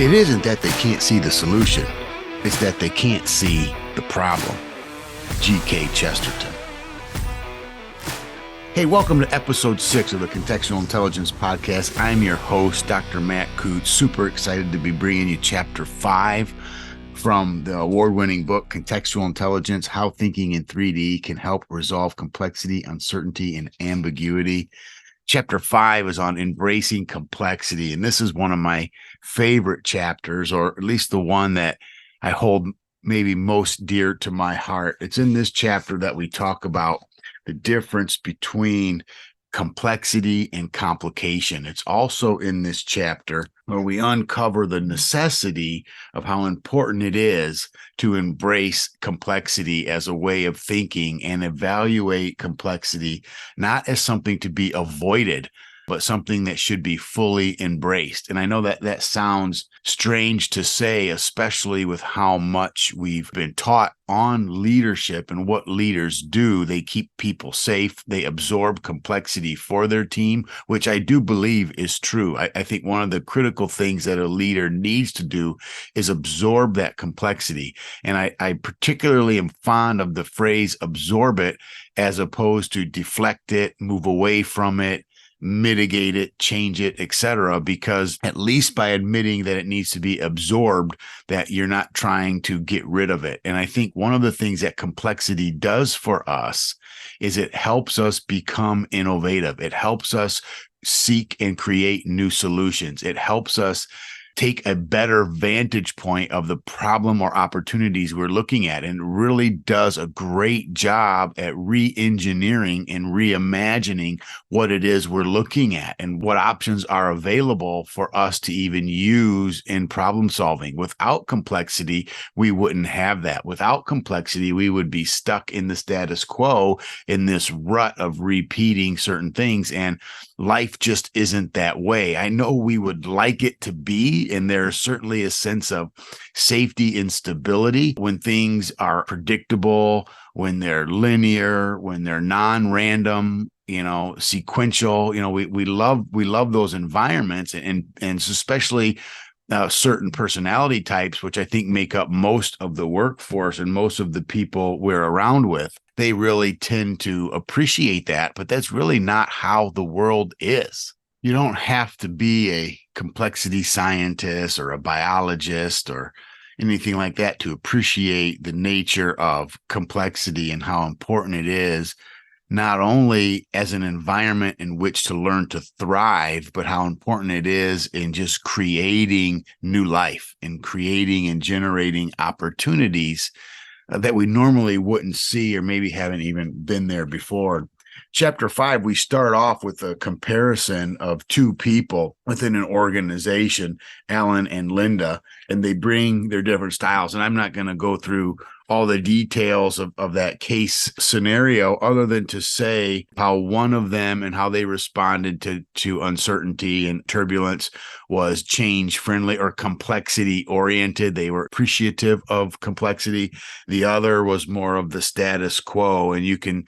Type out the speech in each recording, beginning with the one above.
It isn't that they can't see the solution. It's that they can't see the problem. G.K. Chesterton. Hey, welcome to episode 6 of the Contextual Intelligence Podcast. I'm your host, Dr. Matt Kutz. Super excited to be bringing you chapter 5 from the award-winning book, Contextual Intelligence, How Thinking in 3D Can Help Resolve Complexity, Uncertainty, and Ambiguity. Chapter 5 is on embracing complexity, and this is one of my favorite chapters, or at least the one that I hold maybe most dear to my heart. It's in this chapter that we talk about the difference between complexity and complication. It's also in this chapter where we uncover the necessity of how important it is to embrace complexity as a way of thinking and evaluate complexity not as something to be avoided, but something that should be fully embraced. And I know that that sounds strange to say, especially with how much we've been taught on leadership and what leaders do. They keep people safe. They absorb complexity for their team, which I do believe is true. I think one of the critical things that a leader needs to do is absorb that complexity. And I particularly am fond of the phrase absorb it as opposed to deflect it, move away from it, mitigate it, change it, etc., because at least by admitting that it needs to be absorbed, that you're not trying to get rid of it. And I think one of the things that complexity does for us is it helps us become innovative. It helps us seek and create new solutions. It helps us take a better vantage point of the problem or opportunities we're looking at, and really does a great job at re-engineering and reimagining what it is we're looking at and what options are available for us to even use in problem solving. Without complexity, we wouldn't have that. Without complexity, we would be stuck in the status quo, in this rut of repeating certain things, and life just isn't that way. I know we would like it to be, and there's certainly a sense of safety and stability when things are predictable, when they're linear, when they're non-random, sequential. We love those environments, and especially certain personality types, which I think make up most of the workforce and most of the people we're around with. They really tend to appreciate that, but that's really not how the world is. You don't have to be a complexity scientist or a biologist or anything like that to appreciate the nature of complexity and how important it is, not only as an environment in which to learn to thrive, but how important it is in just creating new life and creating and generating opportunities that we normally wouldn't see or maybe haven't even been there before. Chapter 5, we start off with a comparison of two people within an organization, Alan and Linda, and they bring their different styles. And I'm not going to go through all the details of that case scenario, other than to say how one of them and how they responded to uncertainty and turbulence was change friendly or complexity oriented. They were appreciative of complexity. The other was more of the status quo. And you can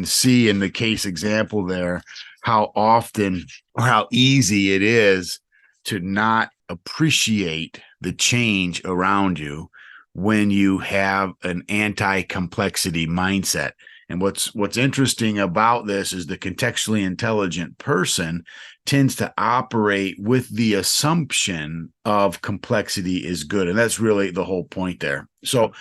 see in the case example there how often or how easy it is to not appreciate the change around you when you have an anti-complexity mindset. And what's interesting about this is the contextually intelligent person tends to operate with the assumption of complexity is good. And that's really the whole point there. So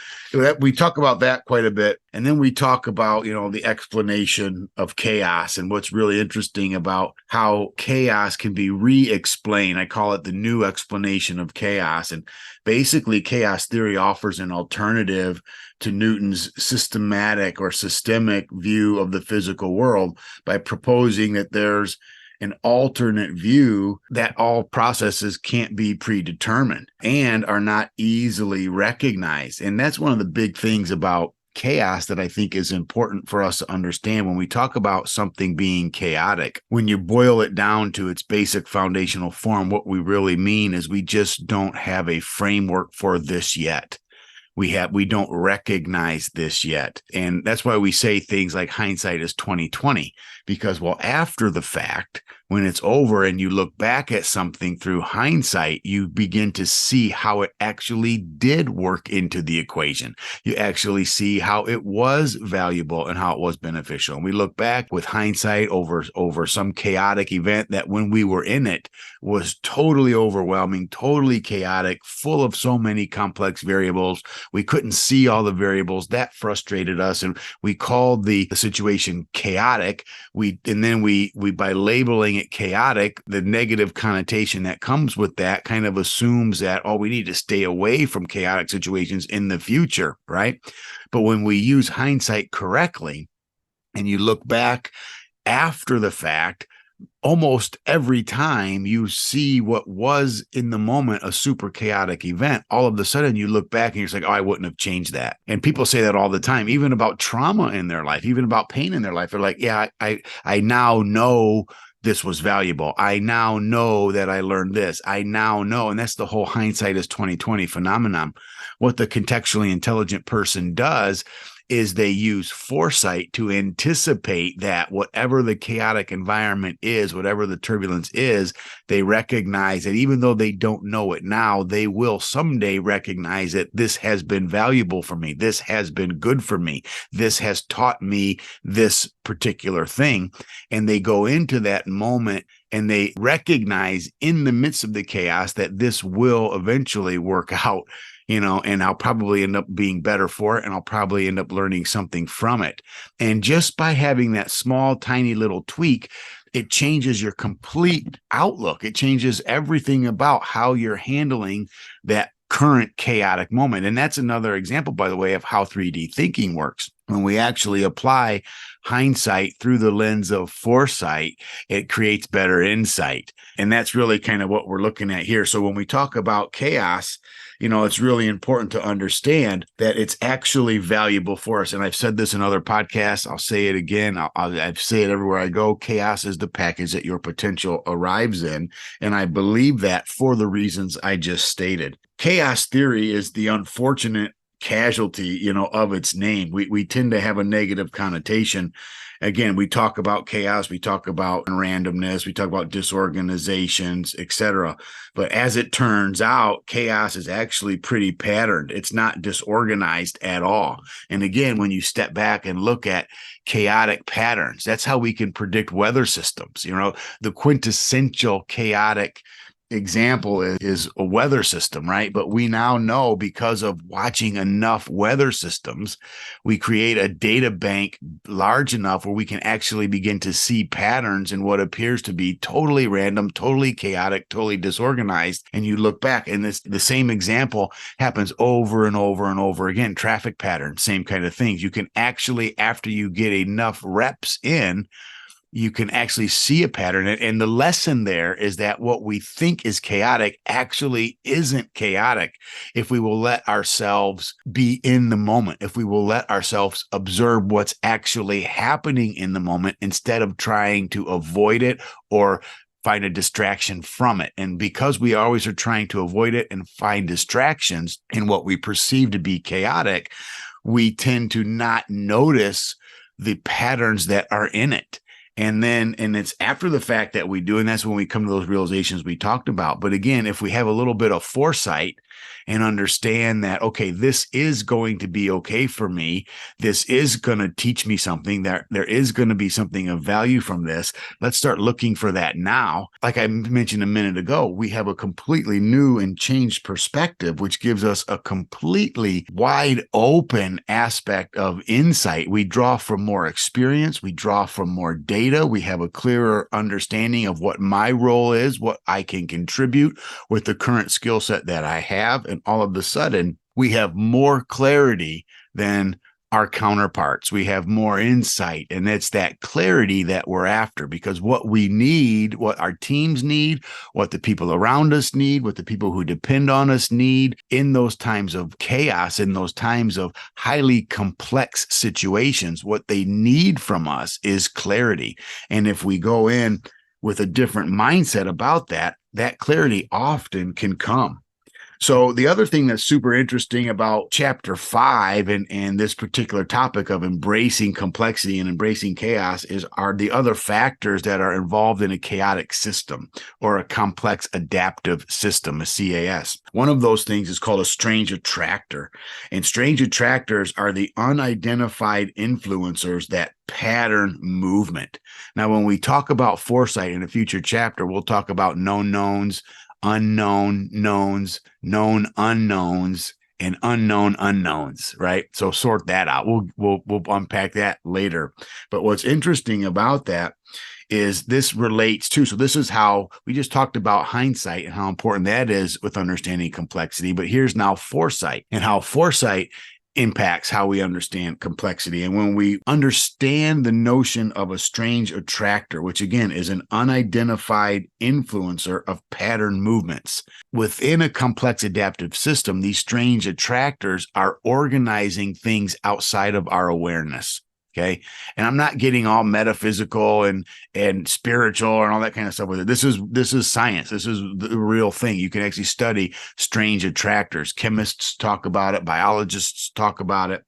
we talk about that quite a bit. And then we talk about, the explanation of chaos and what's really interesting about how chaos can be re-explained. I call it the new explanation of chaos. And basically, chaos theory offers an alternative to Newton's systematic or systemic view of the physical world by proposing that there's an alternate view that all processes can't be predetermined and are not easily recognized. And that's one of the big things about chaos that I think is important for us to understand when we talk about something being chaotic. When you boil it down to its basic foundational form, what we really mean is we just don't have a framework for this yet. We don't recognize this yet. And that's why we say things like hindsight is 2020, because, well, after the fact, when it's over and you look back at something through hindsight, you begin to see how it actually did work into the equation. You actually see how it was valuable and how it was beneficial. And we look back with hindsight over some chaotic event that when we were in it was totally overwhelming, totally chaotic, full of so many complex variables. We couldn't see all the variables. That frustrated us. And we called the situation chaotic. And then by labeling it chaotic, the negative connotation that comes with that kind of assumes that, oh, we need to stay away from chaotic situations in the future, right? But when we use hindsight correctly and you look back after the fact, almost every time you see what was in the moment a super chaotic event, all of a sudden you look back and you're just like, oh, I wouldn't have changed that. And people say that all the time, even about trauma in their life, even about pain in their life. They're like, yeah, I now know this was valuable. I now know that I learned this. I now know. And that's the whole hindsight is 2020 phenomenon. What the contextually intelligent person does is they use foresight to anticipate that whatever the chaotic environment is, whatever the turbulence is, they recognize that even though they don't know it now, they will someday recognize that this has been valuable for me. This has been good for me. This has taught me this particular thing. And they go into that moment and they recognize in the midst of the chaos that this will eventually work out. And I'll probably end up being better for it, and I'll probably end up learning something from it. And just by having that small, tiny little tweak, it changes your complete outlook. It changes everything about how you're handling that current chaotic moment. And that's another example, by the way, of how 3D thinking works. When we actually apply hindsight through the lens of foresight, it creates better insight. And that's really kind of what we're looking at here. So when we talk about chaos, it's really important to understand that it's actually valuable for us. And I've said this in other podcasts. I'll say it again. I say it everywhere I go. Chaos is the package that your potential arrives in. And I believe that for the reasons I just stated. Chaos theory is the unfortunate casualty, of its name. We tend to have a negative connotation. Again, we talk about chaos, we talk about randomness, we talk about disorganizations, etc. But as it turns out, chaos is actually pretty patterned. It's not disorganized at all. And again, when you step back and look at chaotic patterns, that's how we can predict weather systems. The quintessential chaotic example is a weather system, right? But we now know, because of watching enough weather systems, we create a data bank large enough where we can actually begin to see patterns in what appears to be totally random, totally chaotic, totally disorganized. And you look back and the same example happens over and over and over again. Traffic patterns, same kind of things. You can actually, after you get enough reps in, you can actually see a pattern. And the lesson there is that what we think is chaotic actually isn't chaotic if we will let ourselves be in the moment, if we will let ourselves observe what's actually happening in the moment instead of trying to avoid it or find a distraction from it. And because we always are trying to avoid it and find distractions in what we perceive to be chaotic, we tend to not notice the patterns that are in it. And it's after the fact that we do, and that's when we come to those realizations we talked about. But again, if we have a little bit of foresight and understand that, okay, this is going to be okay for me, this is going to teach me something, there is going to be something of value from this. Let's start looking for that now. Like I mentioned a minute ago, we have a completely new and changed perspective, which gives us a completely wide open aspect of insight. We draw from more experience, we draw from more data, we have a clearer understanding of what my role is, what I can contribute with the current skill set that I have. And all of a sudden, we have more clarity than our counterparts. We have more insight, and it's that clarity that we're after, because what we need, what our teams need, what the people around us need, what the people who depend on us need in those times of chaos, in those times of highly complex situations, what they need from us is clarity. And if we go in with a different mindset about that, that clarity often can come. So the other thing that's super interesting about chapter 5 and this particular topic of embracing complexity and embracing chaos are the other factors that are involved in a chaotic system or a complex adaptive system, a CAS. One of those things is called a strange attractor. And strange attractors are the unidentified influencers that pattern movement. Now, when we talk about foresight in a future chapter, we'll talk about known knowns, unknown knowns, known unknowns, and unknown unknowns, right? So sort that out. We'll unpack that later. But what's interesting about that is this relates to, so this is how we just talked about hindsight and how important that is with understanding complexity. But here's now foresight and how foresight impacts how we understand complexity. And when we understand the notion of a strange attractor, which again is an unidentified influencer of pattern movements within a complex adaptive system, these strange attractors are organizing things outside of our awareness. Okay. And I'm not getting all metaphysical and spiritual and all that kind of stuff with it. This is science. This is the real thing. You can actually study strange attractors. Chemists talk about it. Biologists talk about it.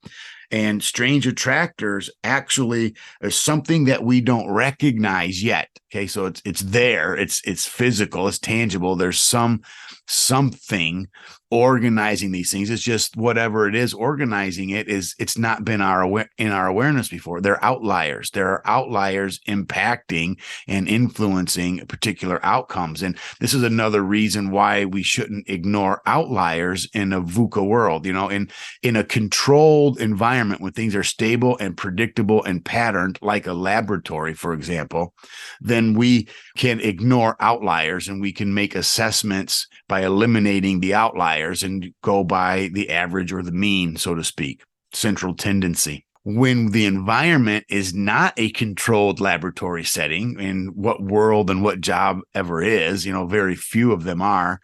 And strange attractors actually is something that we don't recognize yet. Okay. So it's there. It's physical. It's tangible. There's something organizing these things. It's just whatever it is organizing it's not been in our awareness before. They're outliers. There are outliers impacting and influencing particular outcomes. And this is another reason why we shouldn't ignore outliers in a VUCA world. In a controlled environment when things are stable and predictable and patterned, like a laboratory, for example, then we can ignore outliers and we can make assessments by eliminating the outliers and go by the average or the mean, so to speak, central tendency. When the environment is not a controlled laboratory setting, in what world and what job ever is, very few of them are.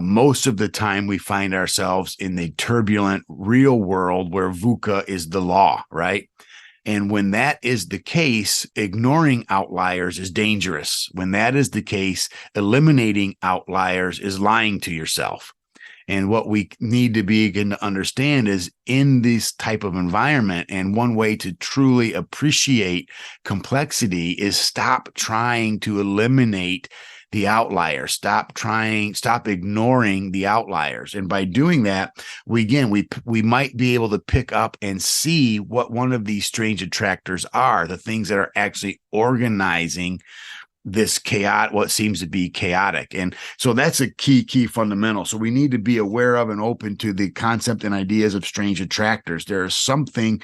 Most of the time we find ourselves in the turbulent real world where VUCA is the law, right? And when that is the case, ignoring outliers is dangerous. When that is the case, eliminating outliers is lying to yourself. And what we need to begin to understand is in this type of environment, and one way to truly appreciate complexity is stop trying to eliminate the outliers. Stop ignoring the outliers. And by doing that, we might be able to pick up and see what one of these strange attractors are, the things that are actually organizing this what seems to be chaotic. And so that's a key fundamental. So we need to be aware of and open to the concept and ideas of strange attractors. There is something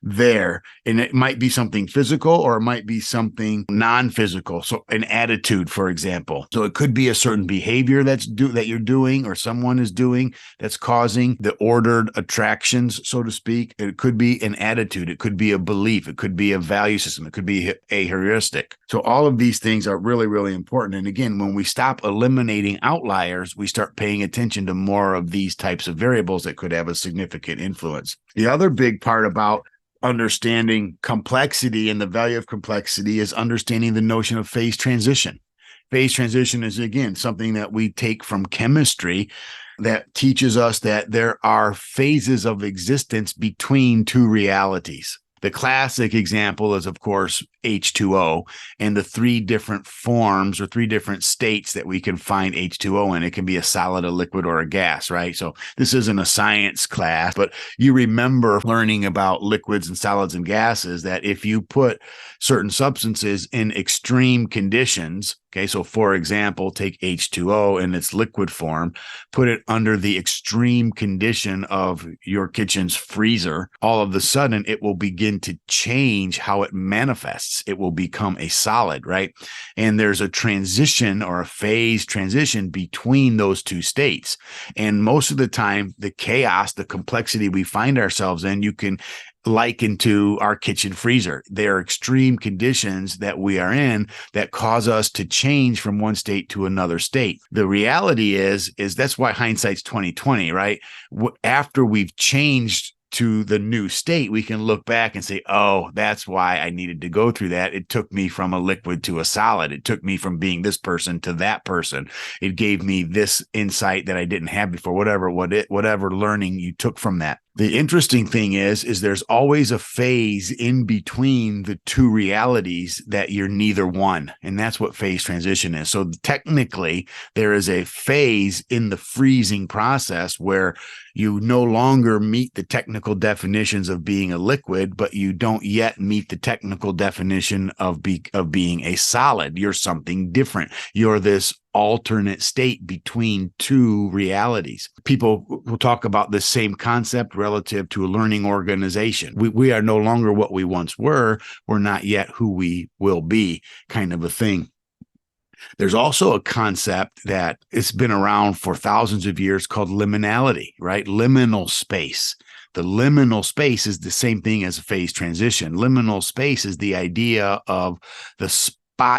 there, and it might be something physical or it might be something non-physical. So an attitude, for example. So it could be a certain behavior that you're doing or someone is doing that's causing the ordered attractions, so to speak. It could be an attitude. It could be a belief. It could be a value system. It could be a heuristic. So all of these things are really, really important. And again, when we stop eliminating outliers, we start paying attention to more of these types of variables that could have a significant influence. The other big part about understanding complexity and the value of complexity is understanding the notion of phase transition. Phase transition is, again, something that we take from chemistry that teaches us that there are phases of existence between two realities. The classic example is, of course, H2O and the three different forms or three different states that we can find H2O in. It can be a solid, a liquid, or a gas, right? So this isn't a science class, but you remember learning about liquids and solids and gases that if you put certain substances in extreme conditions, okay, so for example, take H2O in its liquid form, put it under the extreme condition of your kitchen's freezer, all of a sudden it will begin to change how it manifests. It will become a solid, right? And there's a transition or a phase transition between those two states. And most of the time, the chaos, the complexity we find ourselves in, you can liken to our kitchen freezer. There are extreme conditions that we are in that cause us to change from one state to another state. The reality is that's why hindsight's 2020, right? After we've changed to the new state, we can look back and say, oh, that's why I needed to go through that. It took me from a liquid to a solid. It took me from being this person to that person. It gave me this insight that I didn't have before, whatever learning you took from that. The interesting thing is there's always a phase in between the two realities that you're neither one. And that's what phase transition is. So technically, there is a phase in the freezing process where you no longer meet the technical definitions of being a liquid, but you don't yet meet the technical definition of being a solid. You're something different. You're this alternate state between two realities. People will talk about the same concept relative to a learning organization. We are no longer what we once were. We're not yet who we will be, kind of a thing. There's also a concept that it's been around for thousands of years called liminality, right? Liminal space. The liminal space is the same thing as a phase transition. Liminal space is the idea of the spot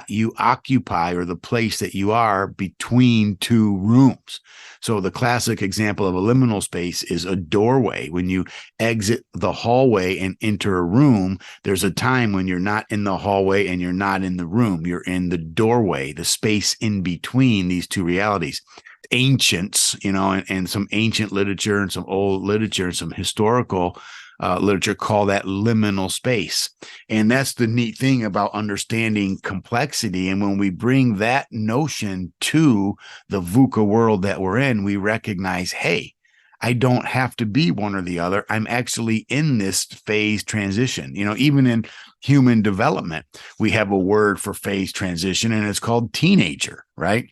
you occupy or the place that you are between two rooms. So the classic example of a liminal space is a doorway. When you exit the hallway and enter a room, there's a time when you're not in the hallway and you're not in the room. You're in the doorway, the space in between these two realities. Ancients, and some ancient literature and some old literature and some historical literature call that liminal space. And that's the neat thing about understanding complexity. And when we bring that notion to the VUCA world that we're in, we recognize, hey, I don't have to be one or the other. I'm actually in this phase transition. Even in human development, we have a word for phase transition, and it's called teenager, right?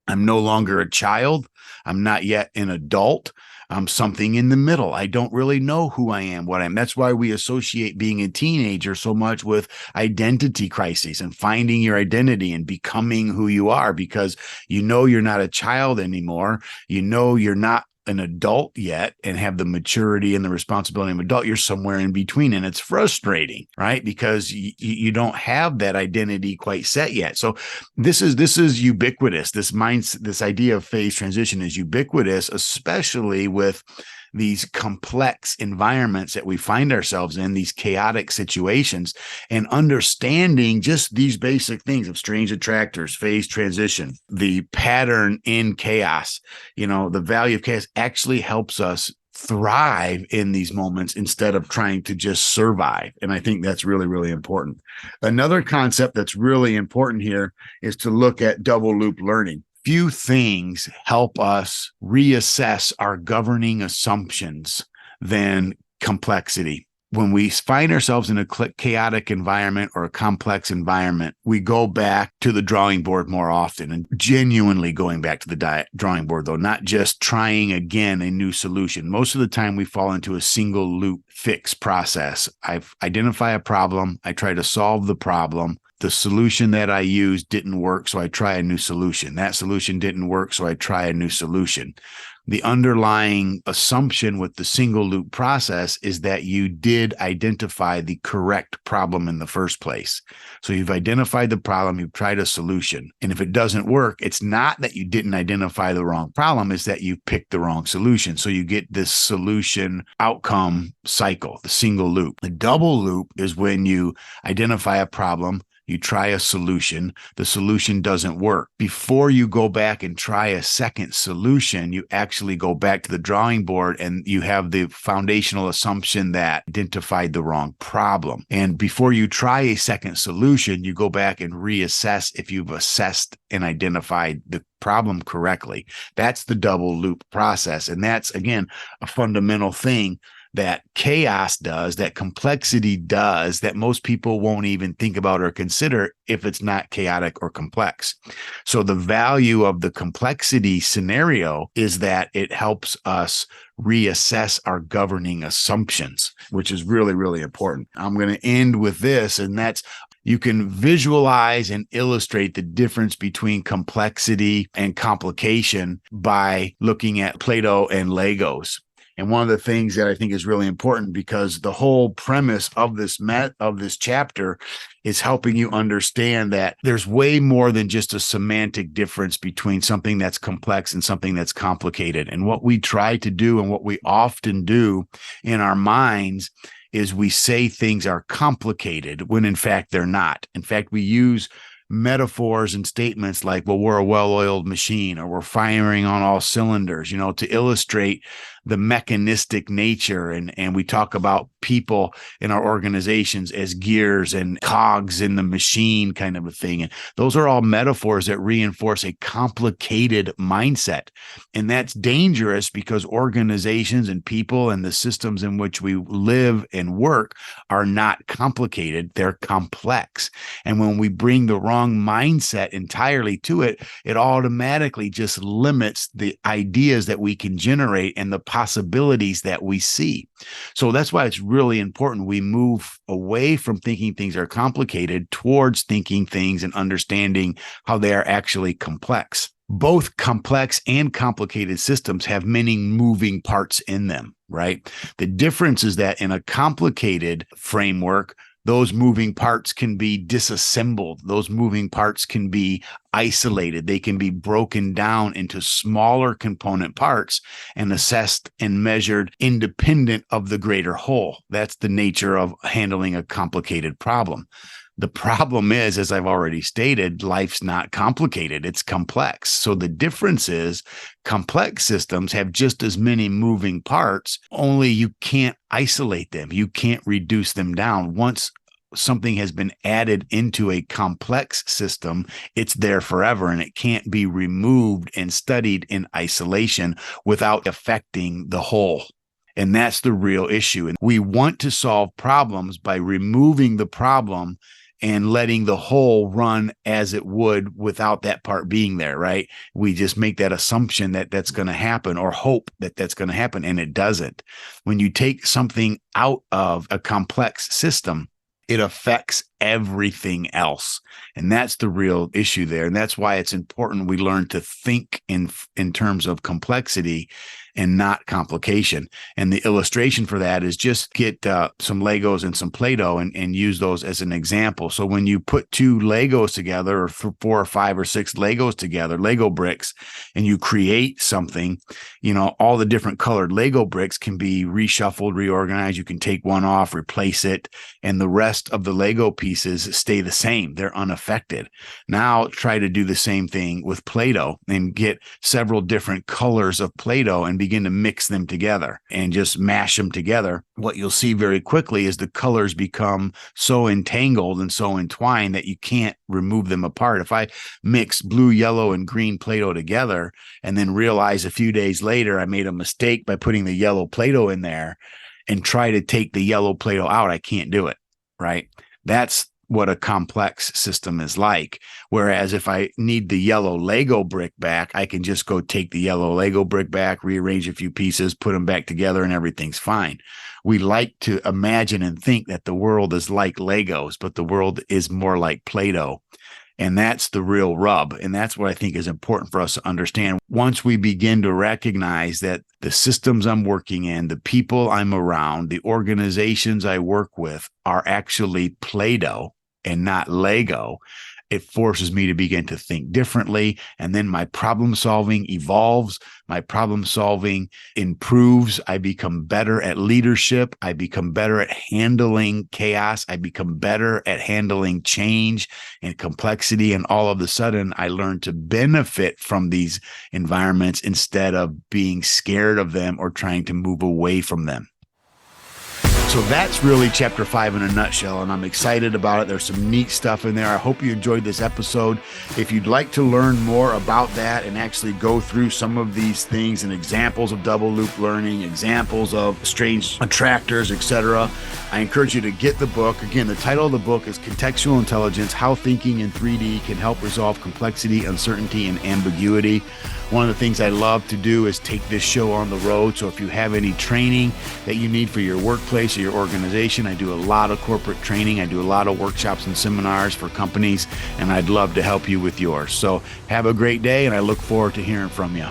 I'm no longer a child. I'm not yet an adult. I'm something in the middle. I don't really know who I am, what I am. That's why we associate being a teenager so much with identity crises and finding your identity and becoming who you are, because you're not a child anymore. You're not an adult yet and have the maturity and the responsibility of an adult. You're somewhere in between, and it's frustrating, right? Because you don't have that identity quite set yet. So this is ubiquitous. This idea of phase transition is ubiquitous, especially with these complex environments that we find ourselves in, these chaotic situations, and understanding just these basic things of strange attractors, phase transition, the pattern in chaos, the value of chaos actually helps us thrive in these moments instead of trying to just survive. And I think that's really, really important. Another concept that's really important here is to look at double loop learning. Few things help us reassess our governing assumptions than complexity. When we find ourselves in a chaotic environment or a complex environment, we go back to the drawing board more often, and genuinely going back to the drawing board, though, not just trying again a new solution. Most of the time we fall into a single loop fix process. I identify a problem. I try to solve the problem. The solution that I used didn't work, so I try a new solution. That solution didn't work, so I try a new solution. The underlying assumption with the single loop process is that you did identify the correct problem in the first place. So you've identified the problem, you've tried a solution. And if it doesn't work, it's not that you didn't identify the wrong problem, it's that you picked the wrong solution. So you get this solution outcome cycle, the single loop. The double loop is when you identify a problem, you try a solution, the solution doesn't work. Before you go back and try a second solution, you actually go back to the drawing board and you have the foundational assumption that identified the wrong problem. And before you try a second solution, you go back and reassess if you've assessed and identified the problem correctly. That's the double loop process. And that's, again, a fundamental thing that chaos does, that complexity does, that most people won't even think about or consider if it's not chaotic or complex. So the value of the complexity scenario is that it helps us reassess our governing assumptions, which is really, really important. I'm going to end with this, and that's you can visualize and illustrate the difference between complexity and complication by looking at Play-Doh and Legos. And one of the things that I think is really important, because the whole premise of this chapter is helping you understand that there's way more than just a semantic difference between something that's complex and something that's complicated. And what we try to do, and what we often do in our minds, is we say things are complicated when in fact they're not. In fact, we use metaphors and statements like, well, we're a well-oiled machine, or we're firing on all cylinders, to illustrate the mechanistic nature. And we talk about people in our organizations as gears and cogs in the machine kind of a thing. And those are all metaphors that reinforce a complicated mindset. And that's dangerous, because organizations and people and the systems in which we live and work are not complicated. They're complex. And when we bring the wrong mindset entirely to it, it automatically just limits the ideas that we can generate and the possibilities that we see. So that's why it's really important we move away from thinking things are complicated towards thinking things and understanding how they are actually complex. Both complex and complicated systems have many moving parts in them, right? The difference is that in a complicated framework, those moving parts can be disassembled. Those moving parts can be isolated. They can be broken down into smaller component parts and assessed and measured independent of the greater whole. That's the nature of handling a complicated problem. The problem is, as I've already stated, life's not complicated. It's complex. So the difference is complex systems have just as many moving parts, only you can't isolate them. You can't reduce them down. Once something has been added into a complex system, it's there forever, and it can't be removed and studied in isolation without affecting the whole. And that's the real issue. And we want to solve problems by removing the problem and letting the whole run as it would without that part being there, right? We just make that assumption that that's going to happen, or hope that that's going to happen, and it doesn't. When you take something out of a complex system, it affects everything else. And that's the real issue there. And that's why it's important we learn to think in terms of complexity and not complication. And the illustration for that is just get some Legos and some Play-Doh and use those as an example. So when you put two Legos together, or 4 or 5 or 6 Legos together, Lego bricks, and you create something, all the different colored Lego bricks can be reshuffled, reorganized. You can take one off, replace it, and the rest of the Lego pieces stay the same. They're unaffected. Now try to do the same thing with Play-Doh and get several different colors of Play-Doh and begin to mix them together and just mash them together. What you'll see very quickly is the colors become so entangled and so entwined that you can't remove them apart. If I mix blue, yellow, and green Play-Doh together and then realize a few days later I made a mistake by putting the yellow Play-Doh in there and try to take the yellow Play-Doh out, I can't do it, right? That's what a complex system is like. Whereas if I need the yellow Lego brick back, I can just go take the yellow Lego brick back, rearrange a few pieces, put them back together, and everything's fine. We like to imagine and think that the world is like Legos, but the world is more like Play-Doh. And that's the real rub. And that's what I think is important for us to understand. Once we begin to recognize that the systems I'm working in, the people I'm around, the organizations I work with are actually Play-Doh and not Lego, it forces me to begin to think differently. And then my problem solving evolves. My problem solving improves. I become better at leadership. I become better at handling chaos. I become better at handling change and complexity. And all of a sudden, I learn to benefit from these environments instead of being scared of them or trying to move away from them. So that's really chapter 5 in a nutshell, and I'm excited about it. There's some neat stuff in there. I hope you enjoyed this episode. If you'd like to learn more about that and actually go through some of these things and examples of double loop learning, examples of strange attractors, etc., I encourage you to get the book. Again, the title of the book is Contextual Intelligence: How Thinking in 3D Can Help Resolve Complexity, Uncertainty, and Ambiguity. One of the things I love to do is take this show on the road. So if you have any training that you need for your workplace or your organization, I do a lot of corporate training. I do a lot of workshops and seminars for companies, and I'd love to help you with yours. So have a great day, and I look forward to hearing from you.